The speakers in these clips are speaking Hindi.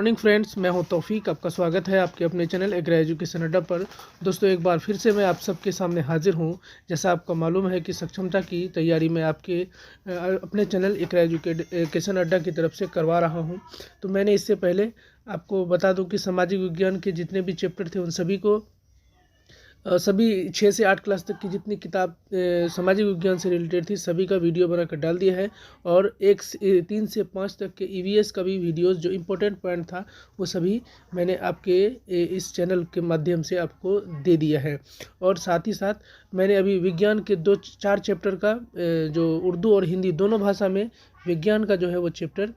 मॉर्निंग फ्रेंड्स, मैं हूं तौफीक। आपका स्वागत है आपके अपने चैनल एग्री एजुकेशन अड्डा पर। दोस्तों, एक बार फिर से मैं आप सबके सामने हाजिर हूं। जैसा आपको मालूम है कि सक्षमता की तैयारी मैं आपके अपने चैनल एग्री एजुकेशन अड्डा की तरफ से करवा रहा हूं। तो मैंने इससे पहले आपको बता दूं कि सामाजिक विज्ञान के जितने भी चैप्टर थे उन सभी को सभी 6 से 8 क्लास तक की जितनी किताब सामाजिक विज्ञान से रिलेटेड थी सभी का वीडियो बनाकर डाल दिया है। और 3 से 5 तक के ईवीएस का भी वीडियोस जो इम्पोर्टेंट पॉइंट था वो सभी मैंने आपके इस चैनल के माध्यम से आपको दे दिया है। और साथ ही साथ मैंने अभी विज्ञान के 4 चैप्टर का जो उर्दू और हिंदी दोनों भाषा में विज्ञान का जो है वो चैप्टर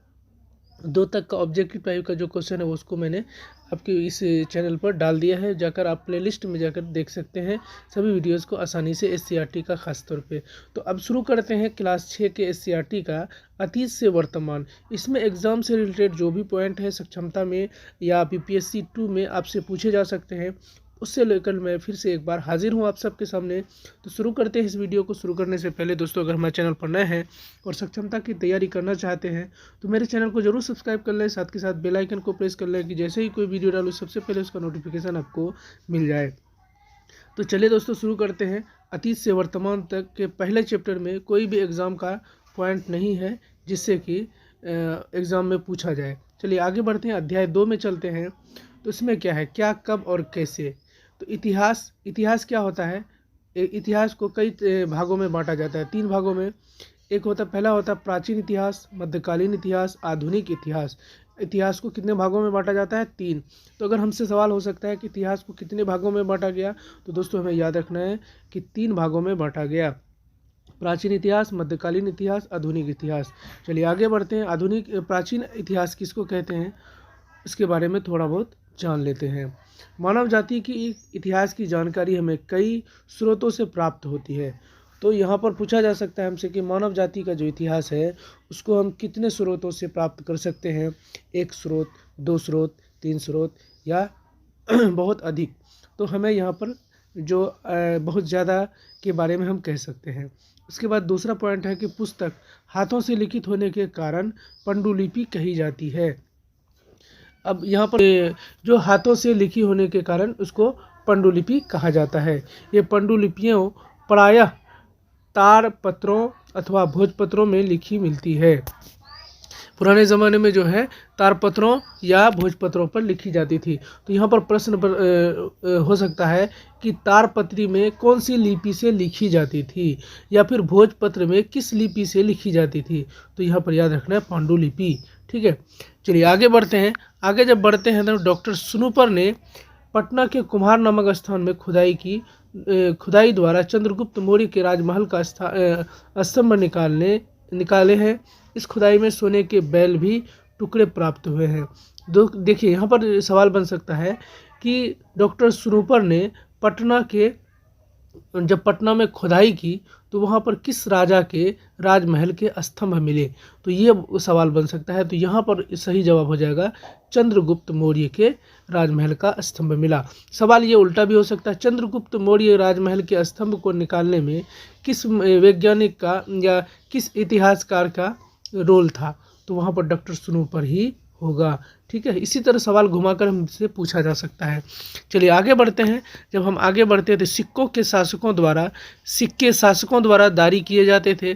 2 तक का ऑब्जेक्टिव टाइप का जो क्वेश्चन है उसको मैंने आपके इस चैनल पर डाल दिया है। जाकर आप प्लेलिस्ट में जाकर देख सकते हैं सभी वीडियोस को आसानी से एससीईआरटी का खास तौर पे। तो अब शुरू करते हैं क्लास 6 के एससीईआरटी का अतीत से वर्तमान। इसमें एग्ज़ाम से रिलेटेड जो भी पॉइंट है सक्षमता में या बीपीएससी 2 में आपसे पूछे जा सकते हैं, उससे लेकर मैं फिर से एक बार हाजिर हूँ आप सबके सामने। तो शुरू करते हैं इस वीडियो को। शुरू करने से पहले दोस्तों, अगर हमारे चैनल पर नए हैं और सक्षमता की तैयारी करना चाहते हैं तो मेरे चैनल को जरूर सब्सक्राइब कर लें, साथ के साथ बेल आइकन को प्रेस कर लें कि जैसे ही कोई वीडियो डालूँ सबसे पहले उसका नोटिफिकेशन आपको मिल जाए। तो चलिए दोस्तों, शुरू करते हैं। अतीत से वर्तमान तक के पहले चैप्टर में कोई भी एग्ज़ाम का पॉइंट नहीं है जिससे कि एग्ज़ाम में पूछा जाए। चलिए आगे बढ़ते हैं, अध्याय 2 में चलते हैं। तो इसमें क्या है, क्या, कब और कैसे। तो इतिहास क्या होता है। इतिहास को कई भागों में बांटा जाता है, 3 भागों में। पहला होता है प्राचीन इतिहास, मध्यकालीन इतिहास, आधुनिक इतिहास। इतिहास को कितने भागों में बांटा जाता है? 3। तो अगर हमसे सवाल हो सकता है कि इतिहास को कितने भागों में बांटा गया, तो दोस्तों हमें याद रखना है कि 3 भागों में बांटा गया। प्राचीन इतिहास, मध्यकालीन इतिहास, आधुनिक इतिहास। चलिए आगे बढ़ते हैं। प्राचीन इतिहास किसको कहते हैं इसके बारे में थोड़ा बहुत जान लेते हैं। मानव जाति की इतिहास की जानकारी हमें कई स्रोतों से प्राप्त होती है। तो यहाँ पर पूछा जा सकता है हमसे कि मानव जाति का जो इतिहास है उसको हम कितने स्रोतों से प्राप्त कर सकते हैं? 1 स्रोत, 2 स्रोत, 3 स्रोत या बहुत अधिक। तो हमें यहाँ पर जो बहुत ज़्यादा के बारे में हम कह सकते हैं। उसके बाद दूसरा पॉइंट है कि पुस्तक हाथों से लिखित होने के कारण पांडुलिपि कही जाती है। अब यहाँ पर जो हाथों से लिखी होने के कारण उसको पांडुलिपि कहा जाता है। ये पांडुलिपियाँ प्रायः ताड़पत्रों अथवा भोजपत्रों में लिखी मिलती है। पुराने ज़माने में जो है ताड़पत्रों या भोजपत्रों पर लिखी जाती थी। तो यहाँ पर प्रश्न हो सकता है कि ताड़पत्री में कौन सी लिपि से लिखी जाती थी या फिर भोजपत्र में किस लिपि से लिखी जाती थी। तो यहाँ पर याद रखना है पांडुलिपि। ठीक है, चलिए आगे बढ़ते हैं। आगे जब बढ़ते हैं तो डॉक्टर स्नूपर ने पटना के कुम्हार नामक स्थान में खुदाई द्वारा चंद्रगुप्त मौर्य के राजमहल का स्तंभ निकाले हैं। इस खुदाई में सोने के बैल भी टुकड़े प्राप्त हुए हैं। देखिए यहाँ पर सवाल बन सकता है कि डॉक्टर स्नूपर ने जब पटना में खुदाई की तो वहाँ पर किस राजा के राजमहल के स्तंभ मिले। तो ये सवाल बन सकता है। तो यहाँ पर सही जवाब हो जाएगा चंद्रगुप्त मौर्य के राजमहल का स्तंभ मिला। सवाल ये उल्टा भी हो सकता है, चंद्रगुप्त मौर्य राजमहल के स्तंभ को निकालने में किस वैज्ञानिक का या किस इतिहासकार का रोल था। तो वहाँ पर डॉक्टर स्नूपर ही होगा। ठीक है, इसी तरह सवाल घुमाकर हमसे पूछा जा सकता है। चलिए आगे बढ़ते हैं। जब हम आगे बढ़ते हैं तो सिक्के शासकों द्वारा जारी किए जाते थे।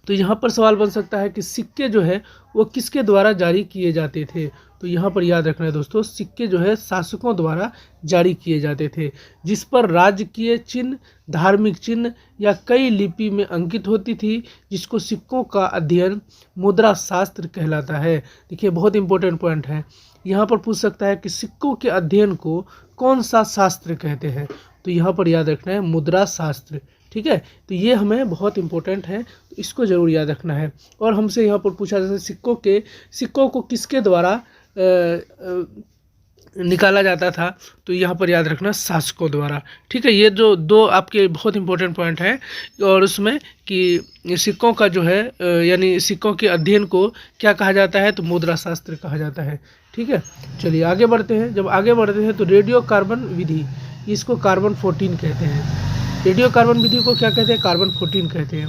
तो यहाँ पर सवाल बन सकता है कि सिक्के जो है वो किसके द्वारा जारी किए जाते थे। तो यहाँ पर याद रखना है दोस्तों, सिक्के जो है शासकों द्वारा जारी किए जाते थे, जिस पर राजकीय चिन्ह, धार्मिक चिन्ह या कई लिपि में अंकित होती थी, जिसको सिक्कों का अध्ययन मुद्रा शास्त्र कहलाता है। देखिए बहुत इंपॉर्टेंट पॉइंट है। यहाँ पर पूछ सकता है कि सिक्कों के अध्ययन को कौन सा शास्त्र कहते हैं। तो यहाँ पर याद रखना है मुद्रा शास्त्र। ठीक है, तो ये हमें बहुत इंपॉर्टेंट है, तो इसको ज़रूर याद रखना है। और हमसे यहाँ पर पूछा जाता है सिक्कों को किसके द्वारा निकाला जाता था। तो यहाँ पर याद रखना शासकों द्वारा। ठीक है, ये जो 2 आपके बहुत इंपॉर्टेंट पॉइंट हैं। और उसमें कि सिक्कों का जो है यानी सिक्कों के अध्ययन को क्या कहा जाता है, तो मुद्रा शास्त्र कहा जाता है। ठीक है, चलिए आगे बढ़ते हैं। जब आगे बढ़ते हैं तो रेडियो कार्बन विधि, इसको कार्बन 14 कहते हैं। रेडियो कार्बन विधि को क्या कहते हैं? कार्बन 14 कहते हैं।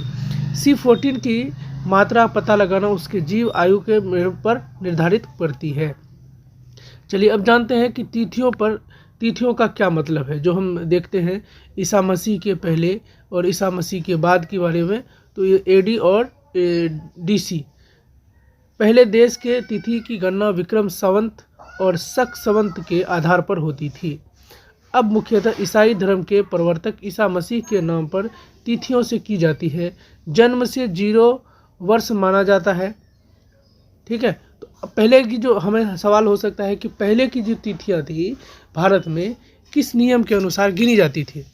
C14 की मात्रा पता लगाना उसके जीव आयु के पर निर्धारित करती है। चलिए अब जानते हैं कि तिथियों का क्या मतलब है। जो हम देखते हैं ईसा मसीह के पहले और ईसा मसीह के बाद के बारे में, तो ये एडी और डीसी। पहले देश के तिथि की गणना विक्रम संवत और शक संवत के आधार पर होती थी। अब मुख्यतः ईसाई धर्म के प्रवर्तक ईसा मसीह के नाम पर तिथियों से की जाती है। जन्म से 0 वर्ष माना जाता है। ठीक है, तो पहले की जो हमें सवाल हो सकता है कि पहले की जो तिथियां थी भारत में किस नियम के अनुसार गिनी जाती थी,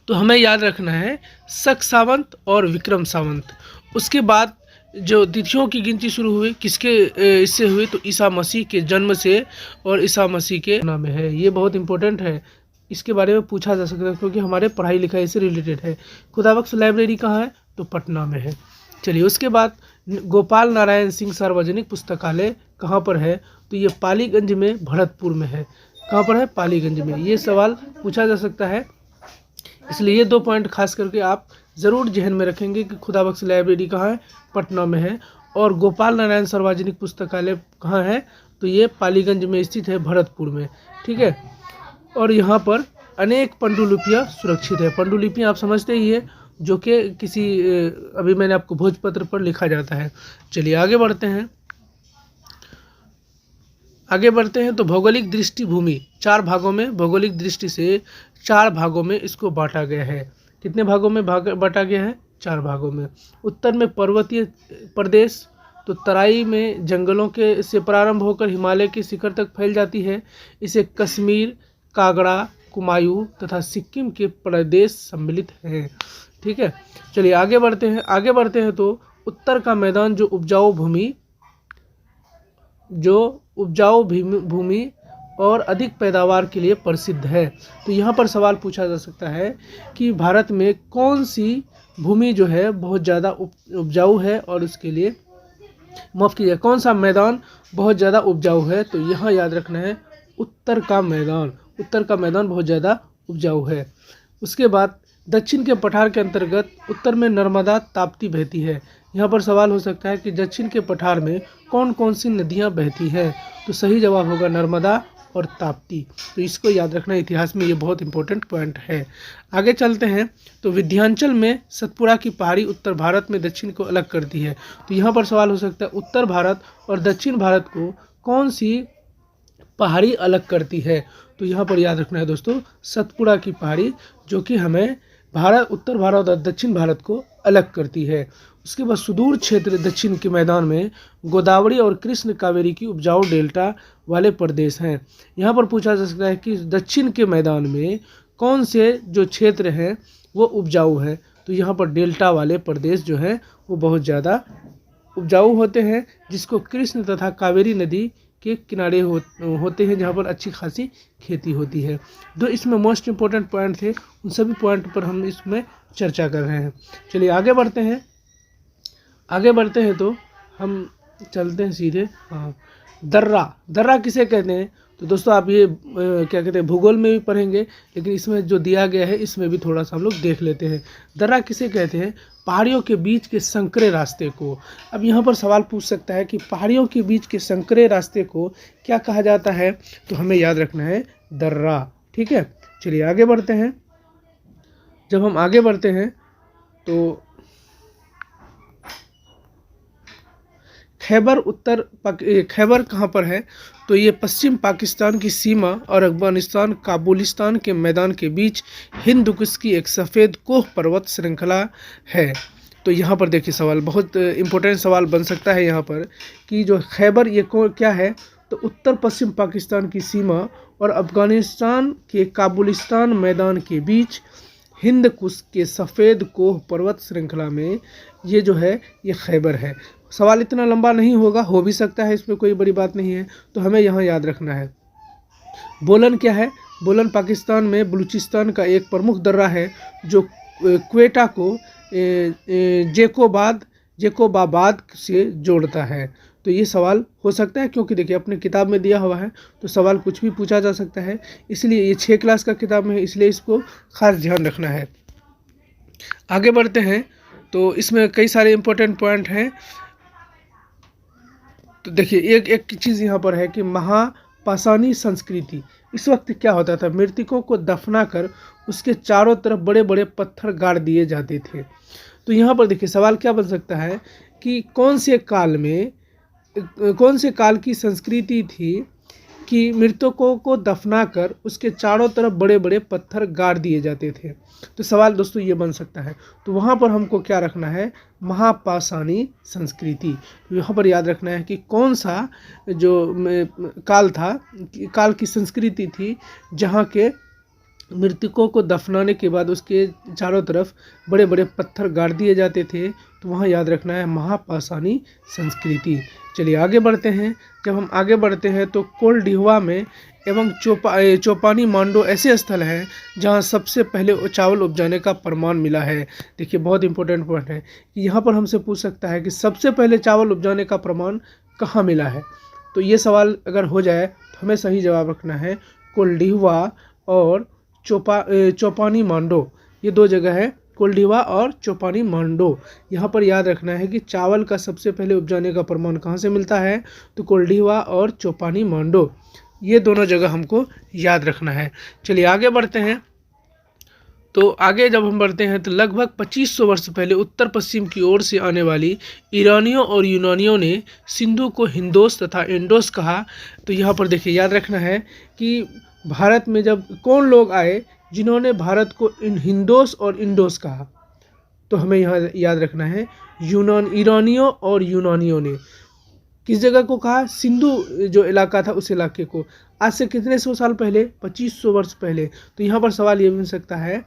तो हमें याद रखना है शक सावंत और विक्रम सावंत। उसके बाद जो तिथियों की गिनती शुरू हुई किसके इससे हुई, तो ईसा मसीह के जन्म से और ईसा मसीह के नाम में है। ये बहुत इंपॉर्टेंट है, इसके बारे में पूछा जा सकता है क्योंकि हमारे पढ़ाई लिखाई से रिलेटेड है। खुदाबख्श लाइब्रेरी कहाँ है, तो पटना में है। चलिए उसके बाद गोपाल नारायण सिंह सार्वजनिक पुस्तकालय कहाँ पर है, तो ये पालीगंज में भरतपुर में है। कहाँ पर है, पालीगंज में। ये सवाल पूछा जा सकता है, इसलिए ये 2 पॉइंट खास करके आप ज़रूर जहन में रखेंगे कि खुदाबख्श लाइब्रेरी कहाँ है, पटना में है। और गोपाल नारायण सार्वजनिक पुस्तकालय कहाँ है, तो ये पालीगंज में स्थित है, भरतपुर में। ठीक है, और यहाँ पर अनेक पांडुलिपियाँ सुरक्षित है। पांडुलिपियाँ आप समझते ही है, जो कि किसी अभी मैंने आपको भोजपत्र पर लिखा जाता है। चलिए आगे बढ़ते हैं। तो भौगोलिक दृष्टि भूमि 4 भागों में, भौगोलिक दृष्टि से 4 भागों में इसको बांटा गया है। कितने भागों में बांटा गया है, 4 भागों में। उत्तर में पर्वतीय प्रदेश, तो तराई में जंगलों के से प्रारंभ होकर हिमालय के शिखर तक फैल जाती है। इसे कश्मीर, कागड़ा, कुमायूं तथा सिक्किम के प्रदेश सम्मिलित हैं। ठीक है, चलिए आगे बढ़ते हैं तो उत्तर का मैदान जो उपजाऊ भूमि और अधिक पैदावार के लिए प्रसिद्ध है। तो यहाँ पर सवाल पूछा जा सकता है कि भारत में कौन सी भूमि जो है बहुत ज़्यादा उपजाऊ है, और उसके लिए माफ़ कीजिए कौन सा मैदान बहुत ज़्यादा उपजाऊ है। तो यहाँ याद रखना है उत्तर का मैदान बहुत ज़्यादा उपजाऊ है। उसके बाद दक्षिण के पठार के अंतर्गत उत्तर में नर्मदा ताप्ती बहती है। यहाँ पर सवाल हो सकता है कि दक्षिण के पठार में कौन कौन सी नदियाँ बहती हैं, तो सही जवाब होगा नर्मदा और ताप्ती। तो इसको याद रखना, इतिहास में ये बहुत इंपॉर्टेंट पॉइंट है। आगे चलते हैं तो विंध्याचल में सतपुड़ा की पहाड़ी उत्तर भारत में दक्षिण को अलग करती है। तो यहाँ पर सवाल हो सकता है उत्तर भारत और दक्षिण भारत को कौन सी पहाड़ी अलग करती है, तो यहाँ पर याद रखना है दोस्तों सतपुड़ा की पहाड़ी, जो कि हमें उत्तर भारत और दक्षिण भारत को अलग करती है। उसके बाद सुदूर क्षेत्र दक्षिण के मैदान में गोदावरी और कृष्ण कावेरी की उपजाऊ डेल्टा वाले प्रदेश हैं। यहाँ पर पूछा जा सकता है कि दक्षिण के मैदान में कौन से जो क्षेत्र हैं वो उपजाऊ है, तो यहाँ पर डेल्टा वाले प्रदेश जो हैं वो बहुत ज़्यादा उपजाऊ होते हैं, जिसको कृष्ण तथा कावेरी नदी के किनारे होते हैं, जहाँ पर अच्छी खासी खेती होती है। जो इसमें मोस्ट इम्पोर्टेंट पॉइंट थे उन सभी पॉइंट पर हम इसमें चर्चा कर रहे हैं। चलिए आगे बढ़ते हैं तो हम चलते हैं सीधे। दर्रा किसे कहते हैं, तो दोस्तों आप ये क्या कहते हैं भूगोल में भी पढ़ेंगे, लेकिन इसमें जो दिया गया है इसमें भी थोड़ा सा हम लोग देख लेते हैं। दर्रा किसे कहते हैं, पहाड़ियों के बीच के संकरे रास्ते को। अब यहाँ पर सवाल पूछ सकता है कि पहाड़ियों के बीच के संकरे रास्ते को क्या कहा जाता है, तो हमें याद रखना है दर्रा। ठीक है, चलिए आगे बढ़ते हैं। जब हम आगे बढ़ते हैं तो खैबर कहाँ पर है, तो ये पश्चिम पाकिस्तान की सीमा और अफगानिस्तान काबुलिस्तान के मैदान के बीच हिंद कुश की एक सफ़ेद कोह पर्वत श्रृंखला है। तो यहाँ पर देखिए सवाल बहुत इम्पोर्टेंट सवाल बन सकता है यहाँ पर कि जो खैबर ये क्या है, तो उत्तर पश्चिम पाकिस्तान की सीमा और अफगानिस्तान के काबुलिस्तान मैदान के बीच हिंद कुश के सफ़ेद कोह पर्वत श्रृंखला में ये जो है ये खैबर है। सवाल इतना लंबा नहीं होगा, हो भी सकता है, इसमें कोई बड़ी बात नहीं है। तो हमें यहाँ याद रखना है बोलन क्या है, बोलन पाकिस्तान में बलूचिस्तान का एक प्रमुख दर्रा है जो क्वेटा को जेकोबाबाद से जोड़ता है। तो ये सवाल हो सकता है क्योंकि देखिए अपने किताब में दिया हुआ है तो सवाल कुछ भी पूछा जा सकता है, इसलिए ये 6 क्लास का किताब में है, इसलिए इसको खास ध्यान रखना है। आगे बढ़ते हैं तो इसमें कई सारे इम्पोर्टेंट पॉइंट हैं। तो देखिए एक एक चीज़ यहाँ पर है कि महापाषाणी संस्कृति। इस वक्त क्या होता था, मृतकों को दफना कर उसके चारों तरफ बड़े बड़े पत्थर गाड़ दिए जाते थे। तो यहाँ पर देखिए सवाल क्या बन सकता है कि कौन से काल की संस्कृति थी कि मृतकों को दफनाकर उसके चारों तरफ बड़े बड़े पत्थर गाड़ दिए जाते थे। तो सवाल दोस्तों ये बन सकता है। तो वहाँ पर हमको क्या रखना है, महापाषाणी संस्कृति। तो यहाँ पर याद रखना है कि कौन सा जो काल था, काल की संस्कृति थी जहाँ के मृतकों को दफनाने के बाद उसके चारों तरफ बड़े बड़े पत्थर गाड़ दिए जाते थे। तो वहाँ याद रखना है महापाषाणी संस्कृति। चलिए आगे बढ़ते हैं। जब हम आगे बढ़ते हैं तो कोलडिहवा में एवं चौपानी मांडो ऐसे स्थल हैं जहाँ सबसे पहले चावल उपजाने का प्रमाण मिला है। देखिए बहुत इंपॉर्टेंट पॉइंट है कि यहाँ पर हमसे पूछ सकता है कि सबसे पहले चावल उपजाने का प्रमाण कहाँ मिला है। तो ये सवाल अगर हो जाए तो हमें सही जवाब रखना है कोलडिहवा और चौपानी मांडो। ये दो जगह है, कोलडिहवा और चौपानी मांडो। यहाँ पर याद रखना है कि चावल का सबसे पहले उपजाने का प्रमाण कहाँ से मिलता है, तो कोलडिहवा और चौपानी मांडो, ये दोनों जगह हमको याद रखना है। चलिए आगे बढ़ते हैं। तो आगे जब हम बढ़ते हैं तो लगभग 2500 वर्ष पहले उत्तर पश्चिम की ओर से आने वाली ईरानियों और यूनानियों ने सिंधु को हिंदोस तथा इंडोस कहा। तो यहाँ पर देखिए याद रखना है कि भारत में जब कौन लोग आए जिन्होंने भारत को हिंदोस और इंडोस कहा, तो हमें यहाँ याद रखना है ईरानियों और यूनानियों ने किस जगह को कहा, सिंधु जो इलाका था उस इलाके को। आज से कितने सौ साल पहले, 2500 वर्ष पहले। तो यहाँ पर सवाल ये बन सकता है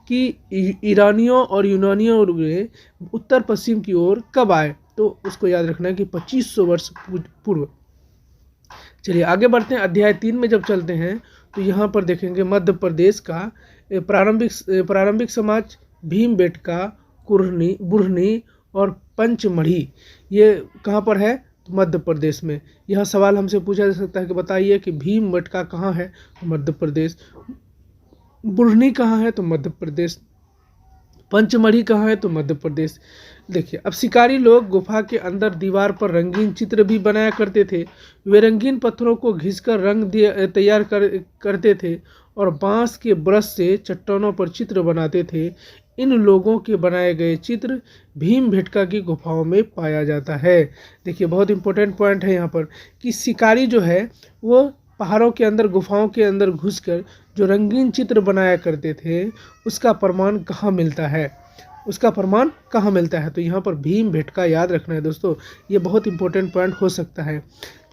कि ईरानियों और यूनानियों ने उत्तर पश्चिम की ओर कब आए, तो उसको याद रखना है कि 2500 वर्ष पूर्व। चलिए आगे बढ़ते हैं। अध्याय 3 में जब चलते हैं तो यहाँ पर देखेंगे मध्य प्रदेश का प्रारंभिक समाज भीमबेटका, बुढ़नी और पंचमढ़ी, ये कहाँ पर है, तो मध्य प्रदेश में। यह सवाल हमसे पूछा जा सकता है कि बताइए कि भीमबेटका कहाँ है, तो मध्य प्रदेश। बुढ़नी कहाँ है, तो मध्य प्रदेश। पंचमढ़ी कहाँ है, तो मध्य प्रदेश। देखिए अब शिकारी लोग गुफा के अंदर दीवार पर रंगीन चित्र भी बनाया करते थे। वे रंगीन पत्थरों को घिसकर रंग तैयार करते थे और बांस के ब्रश से चट्टानों पर चित्र बनाते थे। इन लोगों के बनाए गए चित्र भीमबेटका की गुफाओं में पाया जाता है। देखिए बहुत इंपॉर्टेंट पॉइंट है यहाँ पर कि शिकारी जो है वो पहाड़ों के अंदर, गुफाओं के अंदर घुसकर जो रंगीन चित्र बनाया करते थे उसका प्रमाण कहाँ मिलता है, तो यहाँ पर भीमबेटका याद रखना है दोस्तों। ये बहुत इंपॉर्टेंट पॉइंट हो सकता है।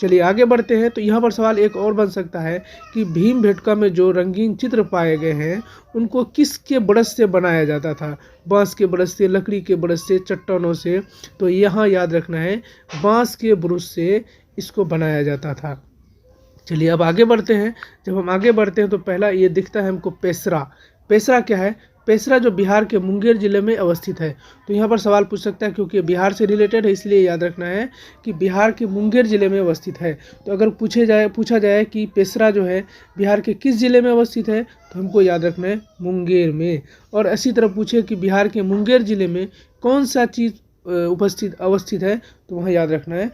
चलिए आगे बढ़ते हैं। तो यहाँ पर सवाल एक और बन सकता है कि भीमबेटका में जो रंगीन चित्र पाए गए हैं उनको किसके ब्रश से बनाया जाता था, बांस के ब्रश से, लकड़ी के ब्रश से, चट्टानों से। तो यहाँ याद रखना है बांस के ब्रश से इसको बनाया जाता था। चलिए अब आगे बढ़ते हैं। जब हम आगे बढ़ते हैं तो पहला ये दिखता है हमको पेशरा। पेशरा क्या है, पेशरा जो बिहार के मुंगेर जिले में अवस्थित है। तो यहाँ पर सवाल पूछ सकता है क्योंकि बिहार से रिलेटेड है, इसलिए याद रखना है कि बिहार के मुंगेर जिले में अवस्थित है। तो अगर पूछा जाए कि पेशरा जो है बिहार के किस जिले में अवस्थित है, तो हमको याद रखना है मुंगेर में। और इसी तरह पूछे कि बिहार के मुंगेर जिले में कौन सा चीज़ अवस्थित है, तो वहाँ याद रखना है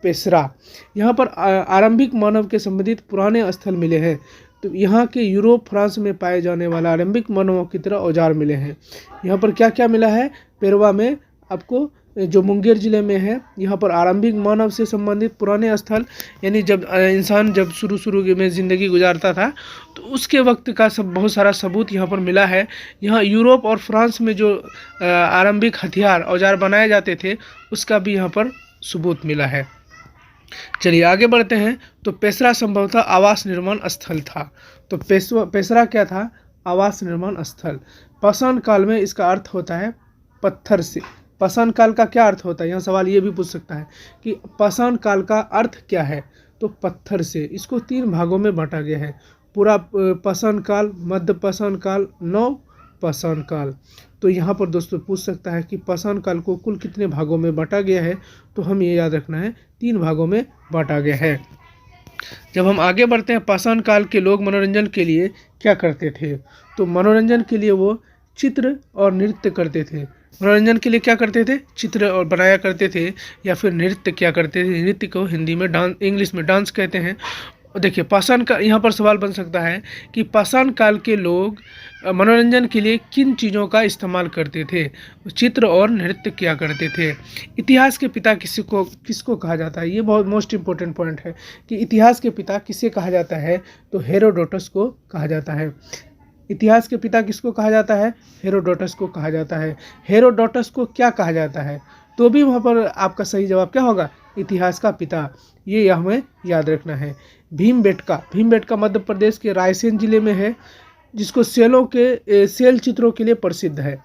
पेशरा। यहाँ पर आरंभिक मानव के संबंधित पुराने स्थल मिले हैं। तो यहाँ के यूरोप, फ्रांस में पाए जाने वाला आरंभिक मानवों की तरह औजार मिले हैं। यहाँ पर क्या क्या मिला है, पेरवा में आपको जो मुंगेर जिले में है, यहाँ पर आरंभिक मानव से संबंधित पुराने स्थल, यानी जब इंसान शुरू में ज़िंदगी गुजारता था तो उसके वक्त का बहुत सारा सबूत यहाँ पर मिला है। यहाँ यूरोप और फ्रांस में जो आरंभिक हथियार, औजार बनाए जाते थे उसका भी यहाँ पर सबूत मिला है। चलिए आगे बढ़ते हैं। तो पेशरा संभवतः आवास निर्माण स्थल था। तो पेशरा क्या था, आवास निर्माण स्थल। पाषाण काल में इसका अर्थ होता है पत्थर से। पाषाण काल का क्या अर्थ होता है, यहाँ सवाल ये भी पूछ सकता है कि पाषाण काल का अर्थ क्या है, तो पत्थर से। इसको 3 भागों में बांटा गया है, पूरा पाषाण काल, मध्य पाषाण काल, नव पाषाण काल। तो यहाँ पर दोस्तों पूछ सकता है कि पाषाण काल को कुल कितने भागों में बांटा गया है, तो हम ये याद रखना है 3 भागों में बांटा गया है। जब हम आगे बढ़ते हैं, पाषाण काल के लोग मनोरंजन के लिए क्या करते थे, तो मनोरंजन के लिए वो चित्र और नृत्य करते थे। मनोरंजन के लिए क्या करते थे, चित्र और बनाया करते थे, या फिर नृत्य क्या करते थे, नृत्य को हिंदी में डांस, इंग्लिश में डांस कहते हैं। और देखिए पाषाण का यहाँ पर सवाल बन सकता है कि पाषाण काल के लोग मनोरंजन के लिए किन चीज़ों का इस्तेमाल करते थे, चित्र और नृत्य क्या करते थे। इतिहास के पिता किसको कहा जाता है, ये बहुत मोस्ट इम्पोर्टेंट पॉइंट है कि इतिहास के पिता किसे कहा जाता है, तो हेरोडोटस को कहा जाता है। इतिहास के पिता किसको कहा जाता है, हेरोडोटस को कहा जाता है। हेरोडोटस को क्या कहा जाता है, तो भी वहाँ पर आपका सही जवाब क्या होगा, इतिहास का पिता, ये हमें याद रखना है। भीमबेटका मध्य प्रदेश के रायसेन जिले में है, जिसको सेल चित्रों के लिए प्रसिद्ध है।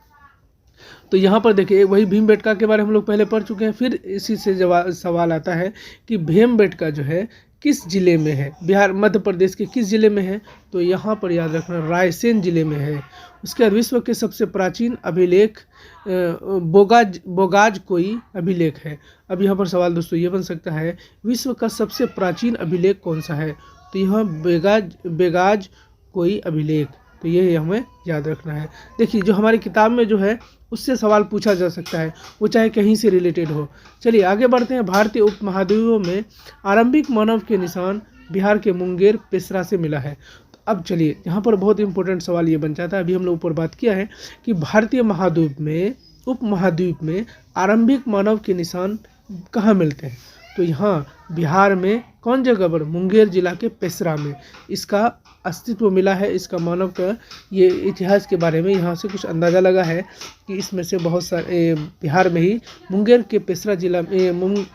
तो यहाँ पर देखिए वही भीमबेटका के बारे में हम लोग पहले पढ़ चुके हैं, फिर इसी से जवाब सवाल आता है कि भीमबेटका जो है किस जिले में है, बिहार मध्य प्रदेश के किस जिले में है, तो यहाँ पर याद रखना रायसेन जिले में है। उसके बाद विश्व के सबसे प्राचीन अभिलेख बोगाज कोई अभिलेख है। अब यहाँ पर सवाल दोस्तों ये बन सकता है, विश्व का सबसे प्राचीन अभिलेख कौन सा है, तो यहाँ बेगाज कोई अभिलेख, तो ये हमें याद रखना है। देखिए जो हमारी किताब में जो है उससे सवाल पूछा जा सकता है, वो चाहे कहीं से रिलेटेड हो। चलिए आगे बढ़ते हैं। भारतीय उपमहाद्वीपों में आरंभिक मानव के निशान बिहार के मुंगेर पेशरा से मिला है। तो अब चलिए यहाँ पर बहुत इंपॉर्टेंट सवाल ये बन जाता है, अभी हम लोग ऊपर बात किया है कि भारतीय उपमहाद्वीप में आरंभिक मानव के निशान कहाँ मिलते हैं, तो यहाँ बिहार में कौन जगह पर, मुंगेर जिला के पेशरा में इसका अस्तित्व मिला है। इसका मानव का ये इतिहास के बारे में यहाँ से कुछ अंदाज़ा लगा है कि इसमें से बहुत सारे बिहार में ही मुंगेर के पेशरा जिला में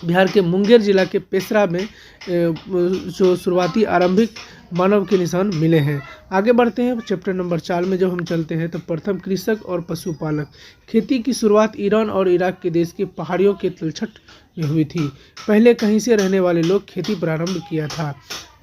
बिहार के मुंगेर जिला के पेशरा में जो शुरुआती आरंभिक मानव के निशान मिले हैं। आगे बढ़ते हैं चैप्टर नंबर 4 में जब हम चलते हैं तो प्रथम कृषक और पशुपालक। खेती की शुरुआत ईरान और इराक के देश के पहाड़ियों के तलछट में हुई थी। पहले कहीं से रहने वाले लोग खेती प्रारंभ किया था।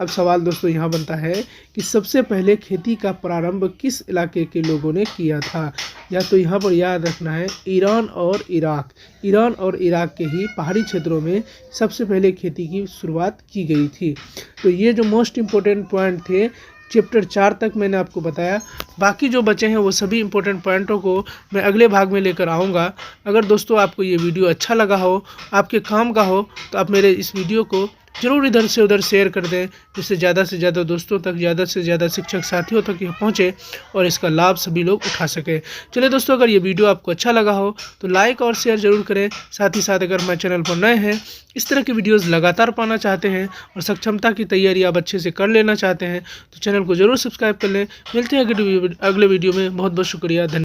अब सवाल दोस्तों यहाँ बनता है कि सबसे पहले खेती का प्रारंभ किस इलाके के लोगों ने किया था, या तो यहाँ पर याद रखना है ईरान और इराक के ही पहाड़ी क्षेत्रों में सबसे पहले खेती की शुरुआत की गई थी। तो ये जो मोस्ट इम्पोर्टेंट पॉइंट थे चैप्टर 4 तक मैंने आपको बताया। बाकी जो बचे हैं वो सभी इंपॉर्टेंट पॉइंटों को मैं अगले भाग में लेकर आऊँगा। अगर दोस्तों आपको ये वीडियो अच्छा लगा हो, आपके काम का हो, तो आप मेरे इस वीडियो को ज़रूर इधर से उधर शेयर कर दें, जिससे ज़्यादा दोस्तों तक, ज़्यादा से ज़्यादा शिक्षक साथियों तक यह पहुँचे और इसका लाभ सभी लोग उठा सकें। चलिए दोस्तों, अगर ये वीडियो आपको अच्छा लगा हो तो लाइक और शेयर ज़रूर करें। साथ ही साथ अगर मैं चैनल पर नए हैं, इस तरह की वीडियोज़ लगातार पाना चाहते हैं और सक्षमता की तैयारी आप अच्छे से कर लेना चाहते हैं, तो चैनल को ज़रूर सब्सक्राइब कर लें। मिलते हैं अगले वीडियो में। बहुत बहुत शुक्रिया, धन्यवाद।